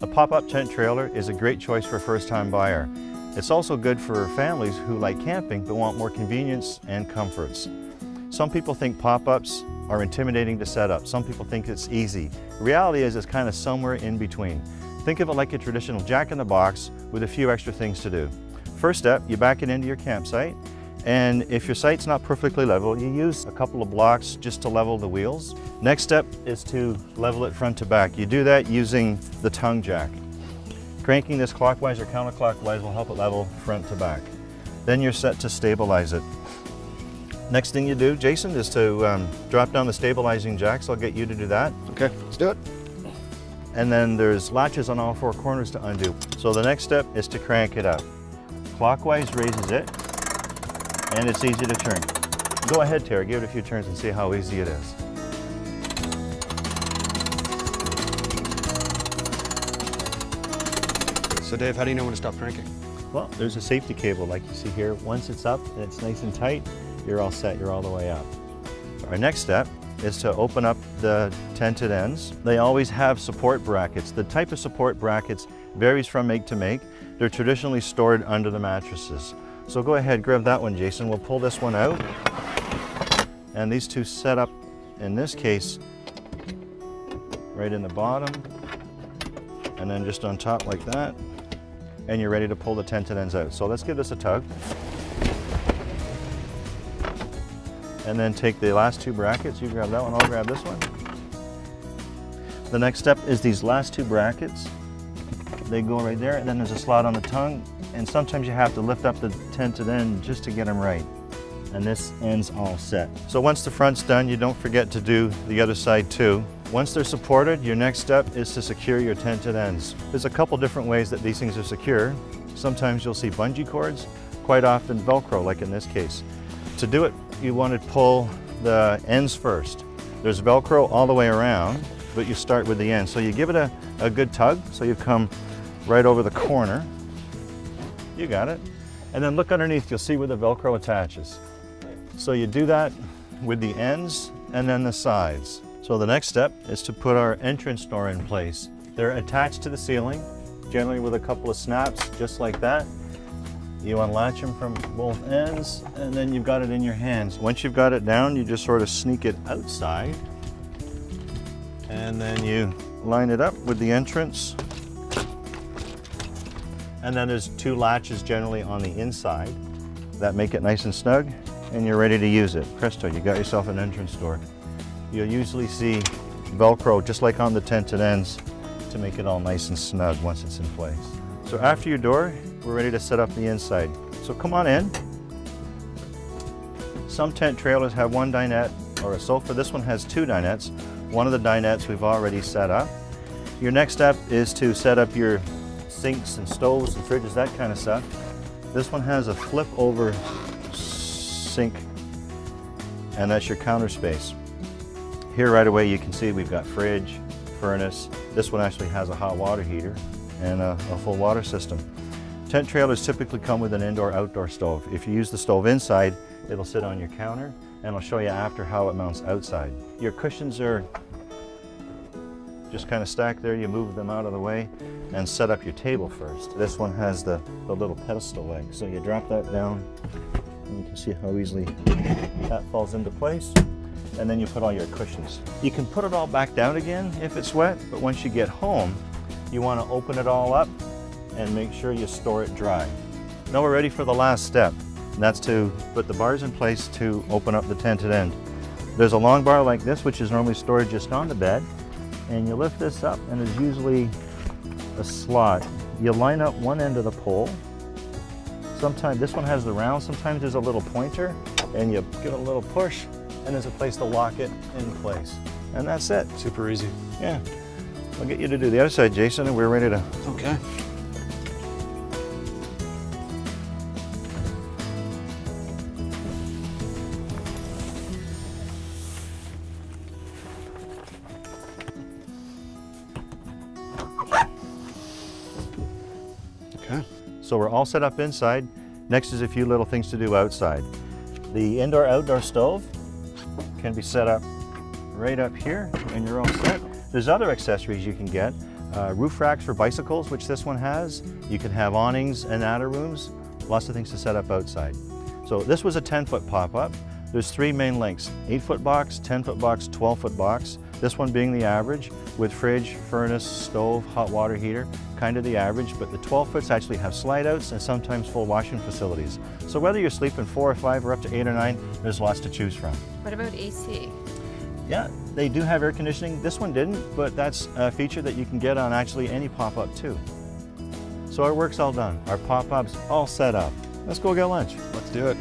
A pop-up tent trailer is a great choice for a first-time buyer. It's also good for families who like camping but want more convenience and comforts. Some people think pop-ups are intimidating to set up. Some people think it's easy. The reality is it's kind of somewhere in between. Think of it like a traditional jack-in-the-box with a few extra things to do. First step, you back it into your campsite, and if your site's not perfectly level, you use a couple of blocks just to level the wheels. Next step is to level it front to back. You do that using the tongue jack. Cranking this clockwise or counterclockwise will help it level front to back. Then you're set to stabilize it. Next thing you do, Jason, is to drop down the stabilizing jacks. I'll get you to do that. Okay, let's do it. And then there's latches on all four corners to undo. So the next step is to crank it up. Clockwise raises it, and it's easy to turn. Go ahead, Tara, give it a few turns and see how easy it is. So Dave, how do you know when to stop cranking? Well, there's a safety cable like you see here. Once it's up and it's nice and tight, you're all set, you're all the way up. Our next step is to open up the tented ends. They always have support brackets. The type of support brackets varies from make to make. They're traditionally stored under the mattresses. So go ahead, grab that one, Jason. We'll pull this one out. And these two set up, in this case, right in the bottom, and then just on top like that. And you're ready to pull the tented ends out. So let's give this a tug. And then take the last two brackets. You grab that one, I'll grab this one. The next step is these last two brackets. They go right there, and then there's a slot on the tongue, and sometimes you have to lift up the tented end just to get them right. And this end's all set. So once the front's done, you don't forget to do the other side too. Once they're supported, your next step is to secure your tented ends. There's a couple different ways that these things are secure. Sometimes you'll see bungee cords, quite often Velcro, like in this case. To do it, you want to pull the ends first. There's Velcro all the way around, but you start with the end. So you give it a good tug, so you come right over the corner. You got it. And then look underneath, you'll see where the Velcro attaches. So you do that with the ends and then the sides. So the next step is to put our entrance door in place. They're attached to the ceiling, generally with a couple of snaps, just like that. You unlatch them from both ends, and then you've got it in your hands. Once you've got it down, you just sort of sneak it outside, and then you line it up with the entrance. And then there's two latches generally on the inside that make it nice and snug, and you're ready to use it. Presto, you got yourself an entrance door. You'll usually see Velcro, just like on the tented ends, to make it all nice and snug once it's in place. So after your door, we're ready to set up the inside. So come on in. Some tent trailers have one dinette or a sofa. This one has two dinettes. One of the dinettes we've already set up. Your next step is to set up your sinks and stoves and fridges, that kind of stuff. This one has a flip over sink, and that's your counter space. Here right away you can see we've got fridge, furnace. This one actually has a hot water heater and a full water system. Tent trailers typically come with an indoor-outdoor stove. If you use the stove inside, it'll sit on your counter, and I'll show you after how it mounts outside. Your cushions are just kind of stacked there. You move them out of the way and set up your table first. This one has the little pedestal leg, so you drop that down, and you can see how easily that falls into place. And then you put all your cushions. You can put it all back down again if it's wet, but once you get home, you want to open it all up and make sure you store it dry. Now we're ready for the last step, and that's to put the bars in place to open up the tented end. There's a long bar like this, which is normally stored just on the bed, and you lift this up, and there's usually a slot. You line up one end of the pole. Sometimes this one has the round, sometimes there's a little pointer, and you give it a little push, and there's a place to lock it in place. And that's it. Super easy. Yeah. I'll get you to do the other side, Jason, and we're ready to. Okay. Okay. So we're all set up inside. Next is a few little things to do outside. The indoor-outdoor stove can be set up right up here, and you're all set. There's other accessories you can get. roof racks for bicycles, which this one has. You can have awnings and outer rooms, lots of things to set up outside. So this was a 10-foot pop-up. There's 3 main lengths, 8-foot box, 10-foot box, 12-foot box. This one being the average, with fridge, furnace, stove, hot water heater, kind of the average, but the 12-foots actually have slide-outs and sometimes full washing facilities. So whether you're sleeping 4 or 5 or up to 8 or 9, there's lots to choose from. What about AC? Yeah, they do have air conditioning. This one didn't, but that's a feature that you can get on actually any pop-up too. So our work's all done. Our pop-up's all set up. Let's go get lunch. Let's do it.